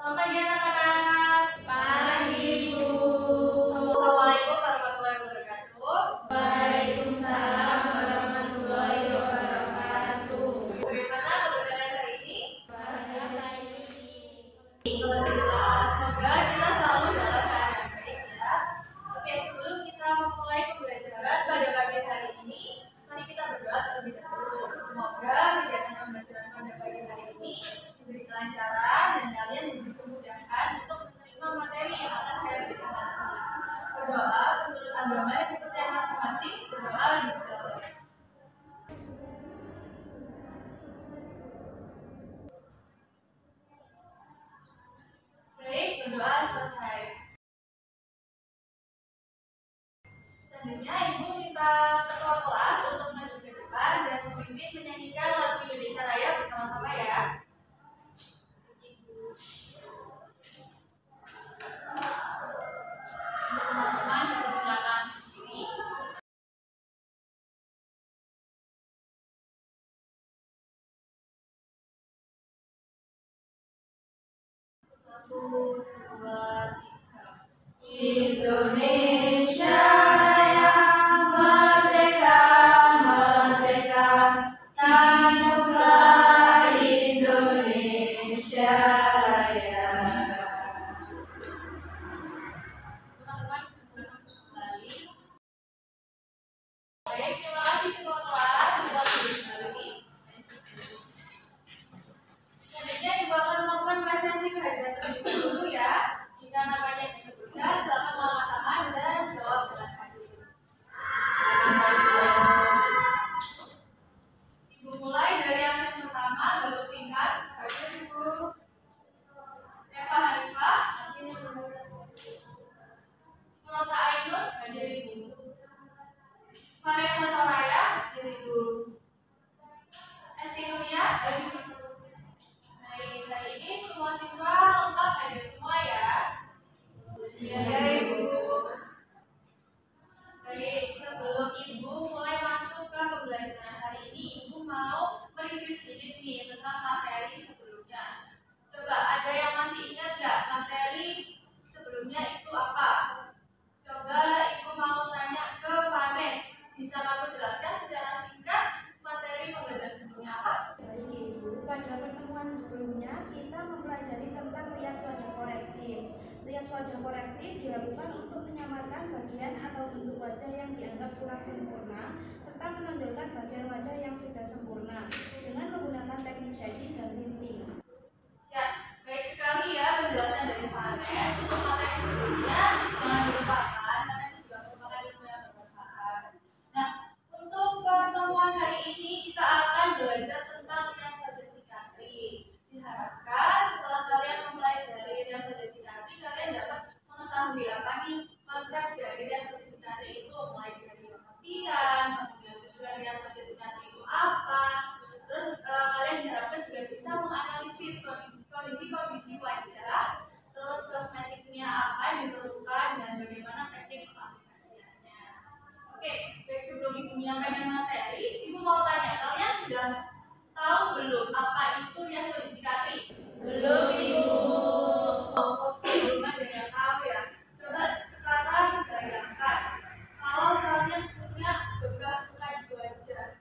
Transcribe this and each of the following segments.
Selamat pagi anak-anak. Pagi, Bu. Assalamualaikum warahmatullahi wabarakatuh. Waalaikumsalam warahmatullahi wabarakatuh. Bagaimana kabar kalian hari ini? Baik. Alhamdulillah, semoga kita selalu dalam keadaan baik ya. Oke, sebelum kita memulai pembelajaran pada pagi hari ini, mari kita berdoa terlebih dahulu. Semoga kegiatan pembelajaran pada pagi hari ini diberi kelancaran dan kalian diberi kemudahan untuk menerima materi yang akan saya berikan nanti. Berdoa menurut agama yang dipercaya masing-masing, berdoa dipersilakan. Baik, berdoa selesai. Selanjutnya Ibu minta ketua kelas untuk maju ke depan dan memimpin menyanyikan lagu Indonesia Raya bersama-sama ya. Teman-teman dipersilakan berdiri. Satu, dua, tiga. Indonesia yang merdeka, merdeka, tanahlah Indonesia Raya. Teman-teman dipersilakan kembali. Baik, terima kasih ketua kelas sudah berdiri kembali. Selanjutnya Ibu akan melakukan presensi kehadiran terlebih dahulu ya. Jika namanya disebutkan, silakan mengangkat tangan dan jawab dengan hadir. Ibu mulai dari absen pertama, Galuh Pinkan. Hadir Ibu. Eva Hanifah. Hadir. Nurota Ainun. Hadir, Ibu. Vanessa Soraya. Hadir Ibu. Esti Nuria. Hadir. Baik, hari ini semua siswa lengkap hadir semua ya. Ya, Ibu. Baik, sebelum Ibu mulai masuk ke pembelajaran hari ini, Ibu mau mereview sedikit nih tentang materi sebelumnya. Coba ada yang masih ingat nggak materi sebelumnya itu apa? Coba Ibu mau tanya ke Vanes. Bisa kamu jelaskan secara singkat materi pembelajaran sebelumnya apa? Baik Ibu, pada pertemuan sebelumnya kita mempelajari tentang rias wajah korektif. Rias wajah korektif dilakukan untuk menyamarkan bagian atau bentuk wajah yang dianggap kurang sempurna serta menonjolkan bagian wajah yang sudah sempurna dengan menggunakan teknik shading dan tinting. Ya, baik sekali ya penjelasan dari Vanes. Untuk materi sebelumnya jangan dilupakan karena itu juga merupakan ilmu yang bermanfaat. Nah, untuk pertemuan hari ini kita akan belajar tentang rias wajah Cikatri. Diharapkan setelah kalian mempelajari rias wajah Cikatri, kalian dapat mengetahui apa nih konsep dari rias wajah Cikatri itu, mulai dari pengertian, kemudian tujuan rias wajah Cikatri itu apa. Terus kalian diharapkan juga bisa menganalisis kondisi wajah, terus kosmetiknya apa yang diperlukan dan bagaimana teknik pengaplikasiannya. Oke, baik, sebelum Ibu menyampaikan materi, Ibu mau tanya, kalian sudah tahu belum apa itu rias wajah Cikatri? Belum, Ibu. Oke, belum ada yang tahu ya. Coba sekarang bayangkan kalau kalian punya bekas luka di wajah.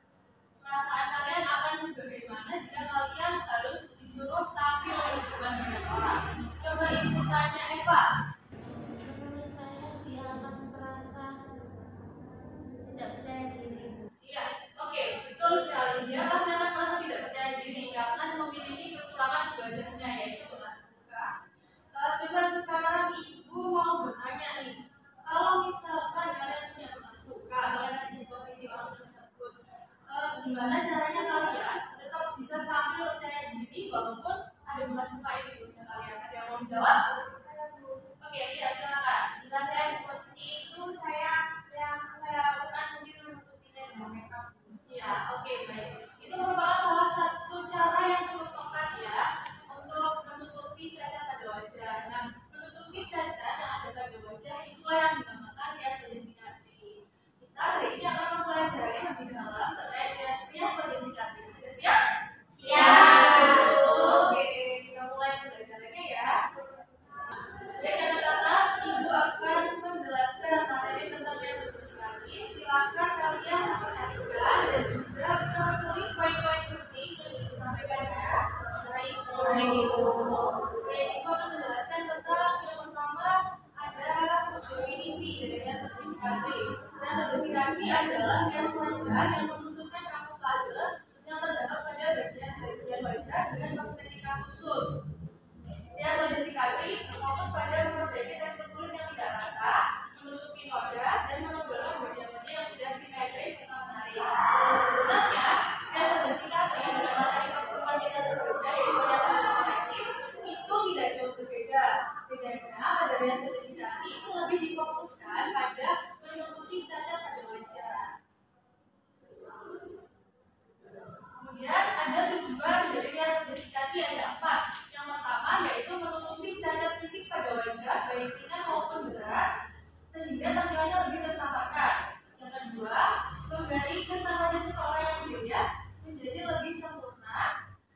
Perasaan kalian akan bagaimana jika kalian harus disuruh tampil di depan banyak orang? Coba Ibu tanya Eva. Menurut saya dia akan merasa tidak percaya diri. Iya, oke, betul sekali. Dia pasti akan merasa tidak percaya diri karena memiliki kekurangan di wajahnya, yaitu bekas luka. Coba sekarang Ibu mau bertanya nih, kalau misalkan kalian punya bekas luka, kalian ada di posisi orang tersebut, gimana caranya kalian tetap bisa tampil percaya diri walaupun ada bekas luka itu di wajah kalian? Ada yang mau menjawab? Oke, iya, silakan. Jika saya di posisi itu, yang saya lakukan mungkin menutupi dengan makeup. Ya, oke, baik. Itu merupakan salah satu cara yang cukup tepat ya untuk menutupi cacat pada wajah. Nah, menutupi cacat yang ada pada wajah itulah yang dinamakan rias wajah Cikatri. Kita hari ini akan mempelajari lebih dalam terkait dengan rias wajah Cikatri. Sudah siap? Siap. Oke, kita mulai pembelajarannya ya. bahan yang mengkhususkan kamuflase yang terdapat pada bagian wajah dengan kosmetika khusus. Rias wajah Cikatri berfokus pada memperbaiki tekstur kulit yang tidak rata, menutupi noda, dan menonjolkan bodi yang sudah simetris serta menarik. Nah, sebenarnya rias wajah Cikatri dengan materi pertemuan kita sebelumnya yaitu rias wajah kolektif itu tidak jauh berbeda. Bedanya pada rias wajah Cikatri itu lebih difokuskan pada menutupi cacat pada wajah. Kemudian ada tujuan dari rias wajah Cikatri ada 4. Yang pertama yaitu menutupi cacat fisik pada wajah baik ringan maupun berat sehingga tampilannya lebih tersamarkan. Yang kedua, memberi kesan wajah seseorang yang dirias menjadi lebih sempurna.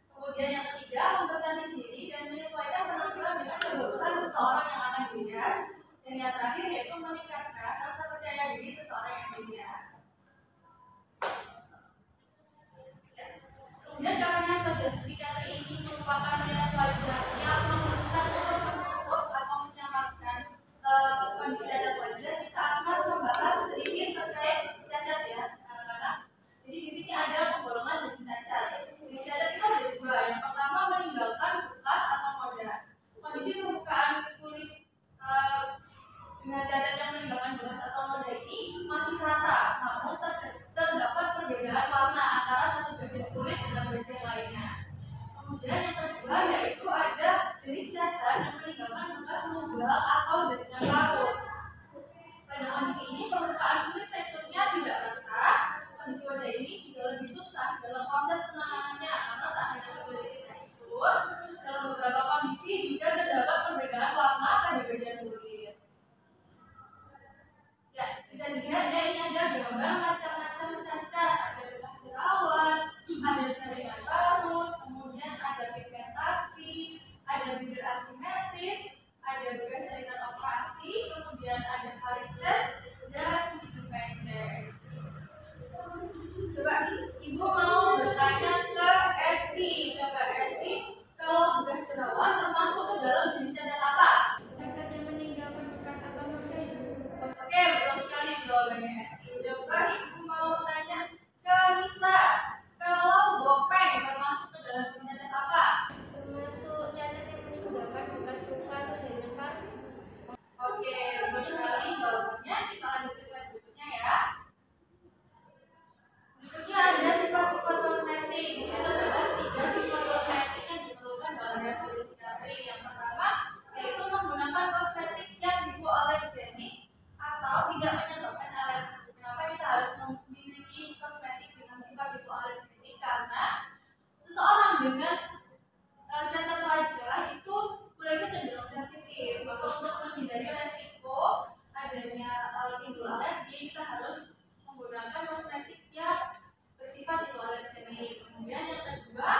Kemudian yang ketiga, mempercantik diri dan menyesuaikan penampilan dengan kebutuhan seseorang yang akan dirias. Dan yang terakhir yaitu meningkatkan rasa percaya diri seseorang yang dirias. Kemudian karena rias wajah Cikatri ini merupakan rias wajah yang mengkhususkan untuk menutup atau menyamarkan kondisi cacat wajah, kita akan membahas sedikit terkait cacat ya anak-anak. Jadi di sini ada penggolongan jenis cacat. Jenis cacat itu ada 2. Yang pertama meninggalkan bekas atau noda. Kondisi permukaan kulit dengan cacat yang meninggalkan bekas atau noda ini masih rata, namun terdapat perbedaan warna antara satu bagian kulit dengan bagian lainnya. Kemudian yang kedua yaitu ada jenis cacat yang meninggalkan bekas nubal atau jaringan parut. Pada kondisi ini permukaan kulit teksturnya tidak rata. Kondisi wajah ini juga lebih susah dalam proses penanganannya karena tak hanya memiliki tekstur, dalam beberapa kondisi juga terdapat perbedaan warna pada bagian kulit. Ya, bisa dilihat ya ini ada gambar macam-macam cacat, ada bekas jerawat, ada jaringan parut, kemudian ada pigmentasi, ada bibir asimetris, ada bekas jaringan operasi, kemudian ada varises dan hidung pendek. Coba ibu mau bertanya ke Esti, coba Esti, kalau bekas jerawat termasuk ke dalam jenis cacat apa? Cacat yang meninggalkan bekas atau noda. Oke, betul sekali jawabannya Esti. Coba ibu mau tanya ke Nisa, kalau bopeng termasuk ke dalam jenis cacat apa? Termasuk cacat yang meninggalkan bekas luka atau jaringan parut. Oke, betul sekali jawabannya. Kita lanjut ke slide berikutnya ya. Berikutnya ada sifat-sifat kosmetik. Di sini terdapat 3 sifat kosmetik yang diperlukan dalam rias wajah Cikatri. Yang pertama yaitu menggunakan kosmetik yang hipoalergenik atau tidak menyebabkan alergi. Kenapa kita harus memiliki kosmetik dengan sifat hipoalergenik? Karena seseorang dengan cacat wajah itu kulitnya cenderung sensitif. Maka untuk menghindari resiko adanya timbul alergi, kita harus menggunakan kosmetik yang bersifat hipoalergenik. Kemudian yang kedua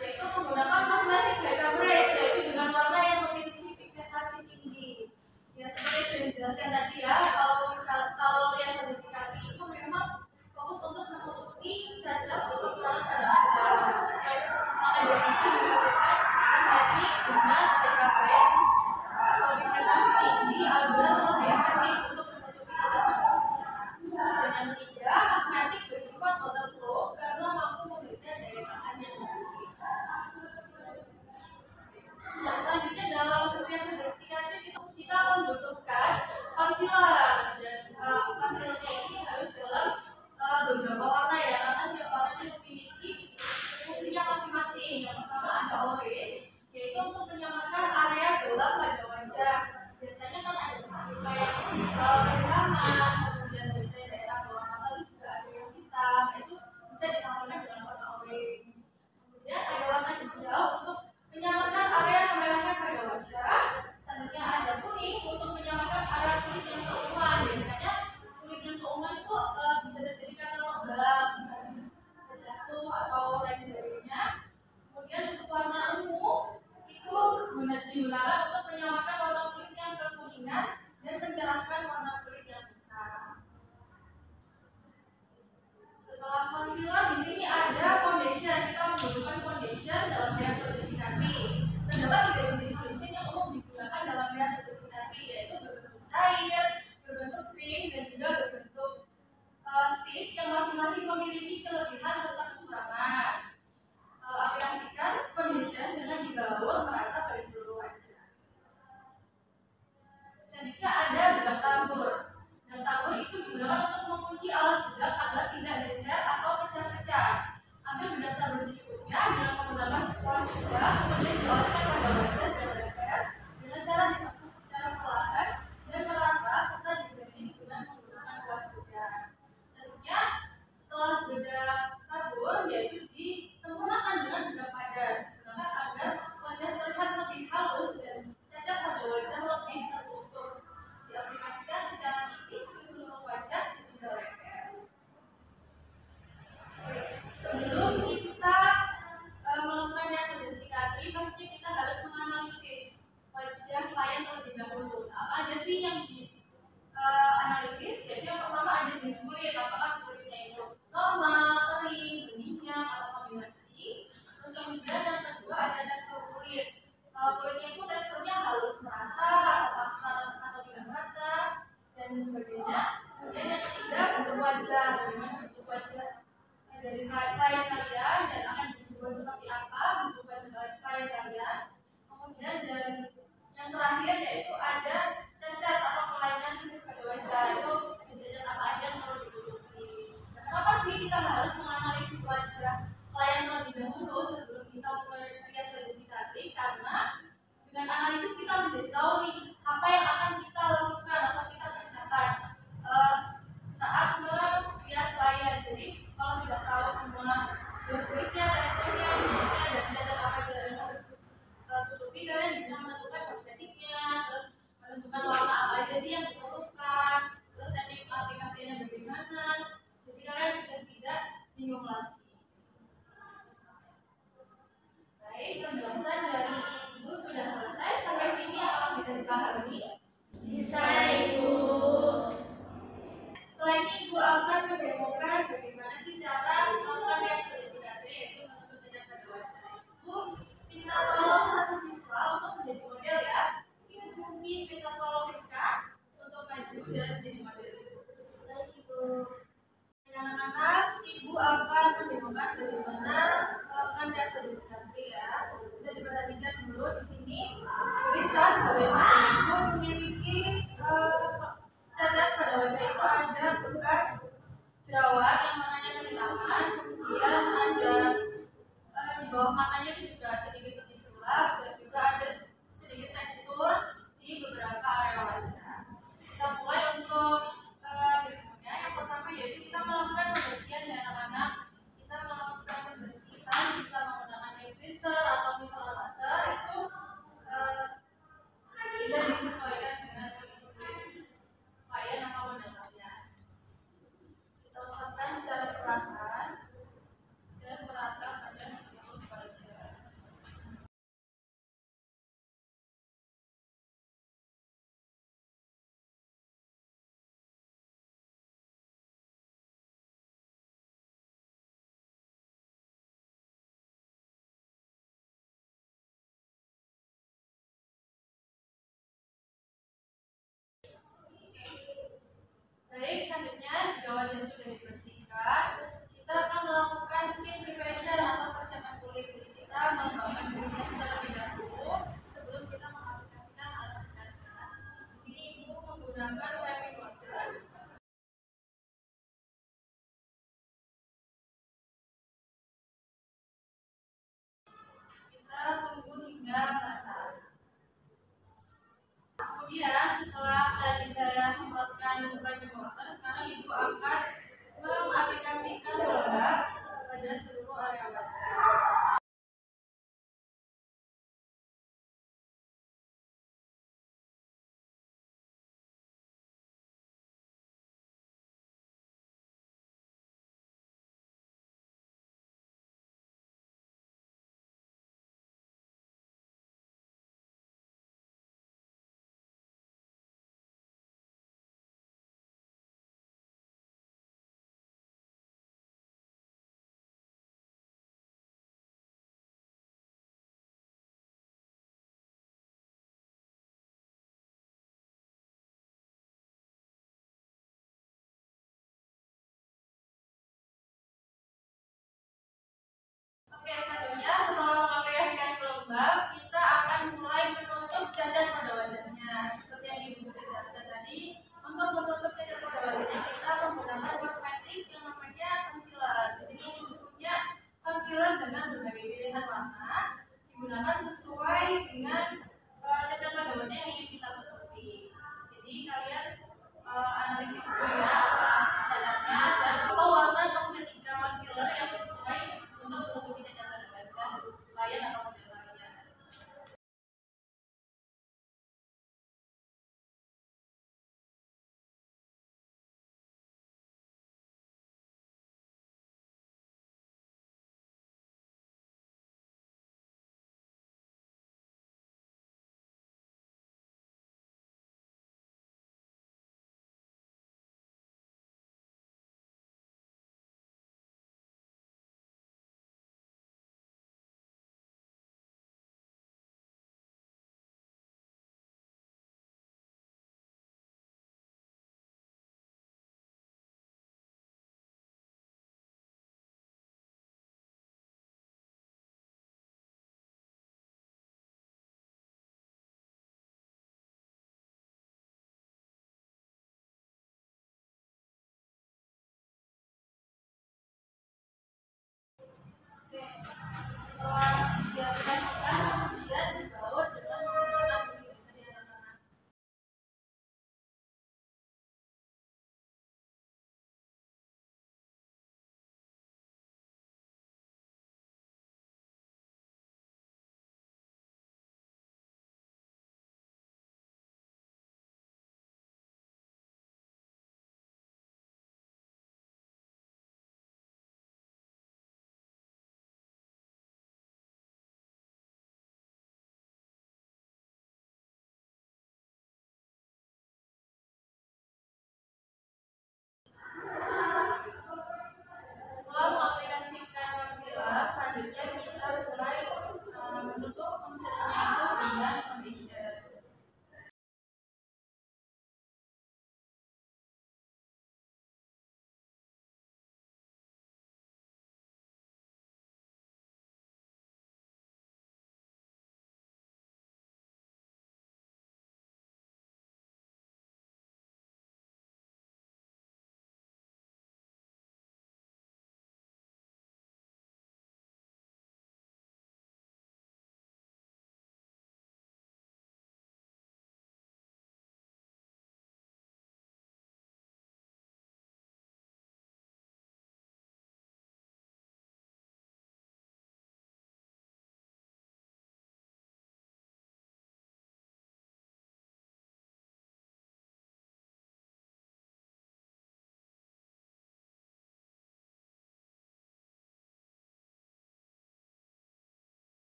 yaitu menggunakan kosmetik Becca Bridge, yaitu dengan warna yang memiliki pigmentasi tinggi. Ya seperti sudah dijelaskan tadi ya, kalau rias wajah Cikatri itu memang fokus untuk menutupi cacat atau kekurangan pada wajah. Maka dari itu diperlukan kosmetik dengan Becca Bridge atau pigmentasi tinggi kita menjadi tahu nih apa yang akan kita lakukan atau kita kerjakan saat merias layar. Jadi kalau sudah tahu semua jenis kulitnya, teksturnya, bentuknya, dan cacat apa aja yang harus tutupi, kalian bisa menentukan kosmetiknya, terus menentukan warna apa aja sih yang diperlukan, terus teknik aplikasinya bagaimana. Jadi kalian sudah tidak bingung lagi. Baik, penjelasan dari Ibu sudah selesai. Sampai sini apakah bisa dipahami? Bisa, Ibu. Setelah ini Ibu akan mendemokan bagaimana sih cara melakukan reaksi uji baterai, yaitu menutup cacat pada wajah. Ibu minta tolong satu siswa untuk menjadi model ya. Ibu mungkin minta tolong Rizka untuk maju dan menjadi model. Baik, Ibu. Anak-anak, Ibu akan mendemokan bagaimana melakukan reaksi uji baterai ya. Bisa diperhatikan dulu di sini. Rizka sebagai model Ibu memiliki cacat pada wajah itu ada bekas jerawat yang warnanya kehitaman, kemudian ada di bawah matanya itu juga sedikit lebih gelap dan juga ada sedikit tekstur di beberapa area wajah. Kita mulai untuk berikutnya. Yang pertama yaitu kita melakukan pembersihan ya anak-anak. Kita melakukan pembersihan bisa menggunakan hair cleanser atau micellar water, itu bisa disesuaikan dengan kondisi kulit klien atau model kalian. Kita usapkan secara perlahan dan merata pada seluruh wajah. Baik, selanjutnya jika wajah sudah dibersihkan, kita akan melakukan skin preparation atau persiapan kulit. Jadi kita mengembangkan kulitnya terlebih dahulu sebelum kita mengaplikasikan alas penggantian. Di sini Ibu menggunakan wiping water. Kita tunggu hingga basah. Kemudian setelah tadi saya semprotkan wiping water, sekarang Ibu akan mengaplikasikan produk pada seluruh area wajah.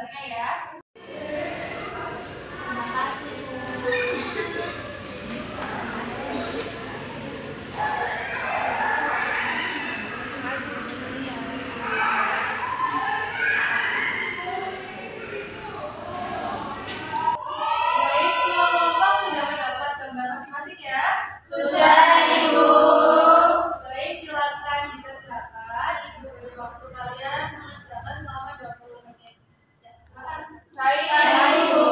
gambarnya ya. Terima kasih, Bu. Baik, semua kelompok sudah mendapat gambar masing-masing ya? Sudah, Ibu. Baik, silakan dikerjakan. Ibu beri waktu kalian mengerjakan selama 20 menit. Ya, silakan. Baik, Ibu.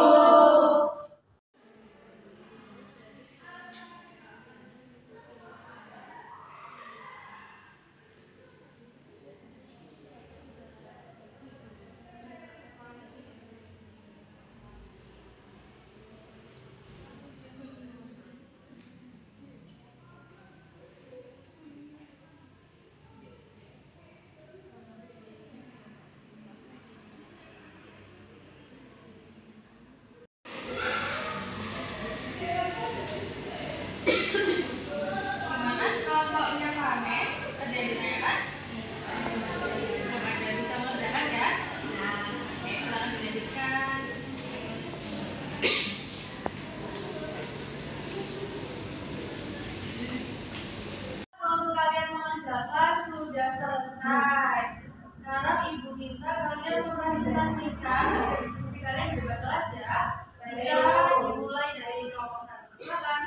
Gimana kelompoknya Vanes? Ada yang ditanyakan? Belum ada, bisa mengerjakan ya? Oke, silakan dilanjutkan. Waktu kalian mengerjakan sudah selesai. Sekarang ibu minta kalian mempresentasikan hasil diskusi kalian di depan kelas ya. Bisa dimulai dari kelompok 1. Silakan.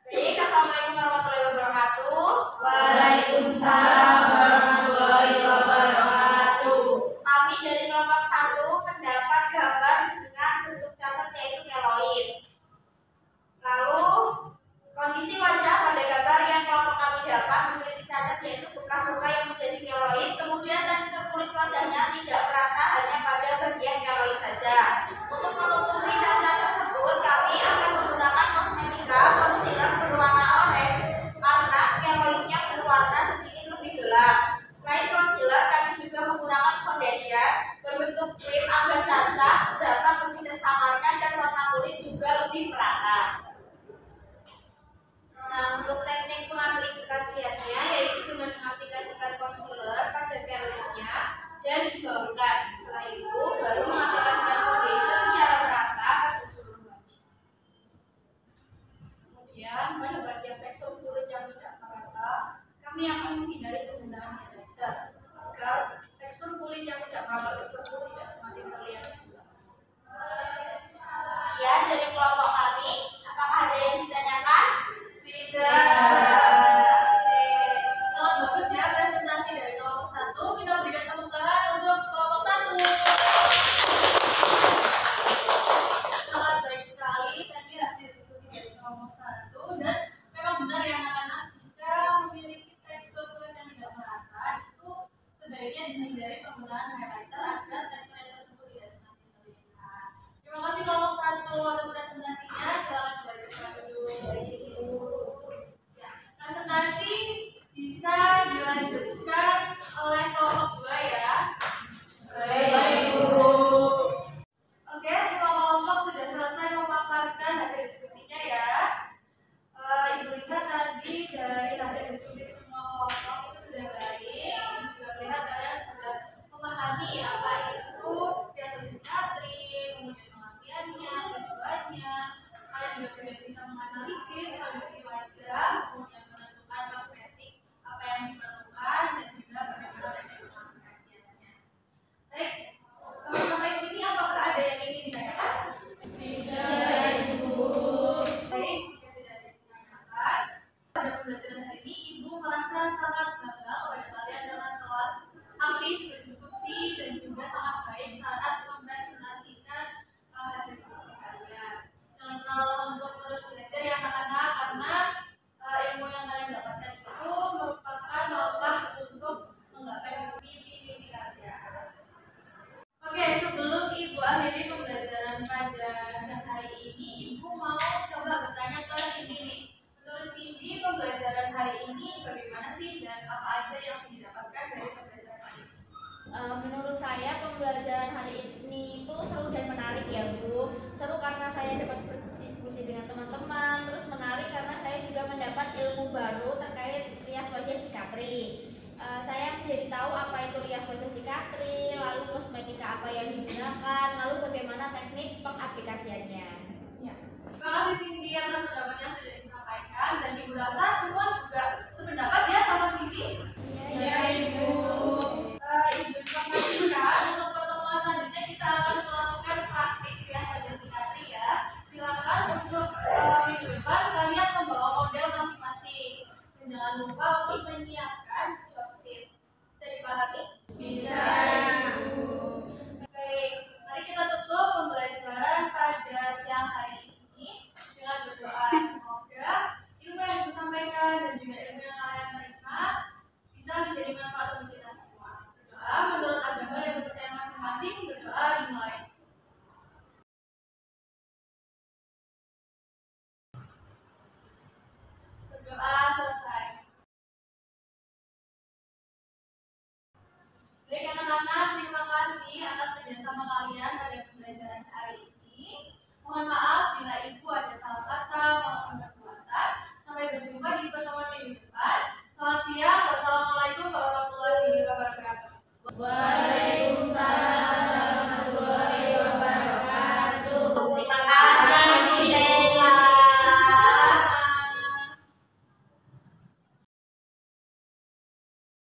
Baik, Assalamualaikum warahmatullahi wabarakatuh. Waalaikumsalam warahmatullahi wabarakatuh. Kami dari kelompok 1 mendapat gambar dengan bentuk cacat yaitu keloid. Lalu kondisi wajah pada gambar yang kelompok kami dapat memiliki cacat yaitu bekas luka yang menjadi keloid. Kemudian tekstur kulit wajahnya tidak merata, hanya pada bagian keloid saja. Untuk menutupi cacat tersebut, kami akan menggunakan kosmetika concealer berwarna orange karena keloidnya berwarna sedikit lebih gelap. Selain concealer, kami juga menggunakan foundation berbentuk krim agar cacat dapat lebih tersamarkan dan warna kulit juga lebih merata. Nah, untuk teknik pengaplikasiannya yaitu dengan mengaplikasikan concealer pada keloidnya dan dibautkan. Setelah itu baru mengaplikasikan foundation secara merata pada seluruh wajah. Kemudian pada bagian tekstur kulit yang tidak merata, kami akan menghindari penggunaan highlighter agar tekstur kulit yang tidak merata tersebut tidak semakin terlihat jelas. Sekian dari kelompok kami. Apakah ada yang ditanyakan? Sangat bagus ya presentasi dari kelompok 1. Kita berikan tepuk tangan untuk kelompok 1. Sangat baik sekali tadi hasil diskusi dari kelompok 1, dan memang benar ya anak-anak, jika memiliki tekstur kulit yang tidak merata itu sebaiknya dihindari penggunaan highlighter agar teksturnya tersebut tidak semakin terlihat. Terima kasih kelompok 1 atas presentasinya. Silakan dilanjutkan dulu. Ya, presentasi bisa dilanjutkan oleh kelompok 2 ya. Baik. Oke, semua kelompok sudah selesai memaparkan hasil diskusinya ya. Ibu lihat tadi dari hasil diskusi semua kelompok itu sudah baik. Ibu juga melihat kalian sudah memahami apa itu biasa psikiatri, kemudian pengertiannya, tujuannya. Kalian juga sudah bisa menganalisis kondisi wajah, kemudian menentukan kosmetik apa yang diperlukan, dan juga bagaimana teknik pengaplikasiannya. Baik, sampai sini apakah ada yang ingin ditanyakan? Tidak, Ibu. Baik, jika tidak ada yang ditanyakan, pada pembelajaran hari ini Ibu merasa sangat bangga kepada kalian karena telah aktif berdiskusi dan juga sangat baik saat mempresentasikan hasil diskusi kalian. Jangan pernah lelah untuk terus belajar ya anak-anak, karena ilmu yang kalian dapatkan itu merupakan langkah untuk menggapai mimpi-mimpi kalian. Oke, sebelum Ibu akhiri pembelajaran pada siang hari ini, Ibu mau coba bertanya ke Cindy nih. Menurut Cindy, pembelajaran hari ini bagaimana sih dan apa aja yang Cindy dapatkan dari pembelajaran hari ini? Menurut saya pembelajaran hari ini itu seru dan menarik ya Bu. Seru karena saya dapat berdiskusi dengan teman-teman, baru terkait rias wajah Cikatri. Saya menjadi tahu apa itu rias wajah Cikatri, lalu kosmetika apa yang digunakan, lalu bagaimana teknik pengaplikasiannya.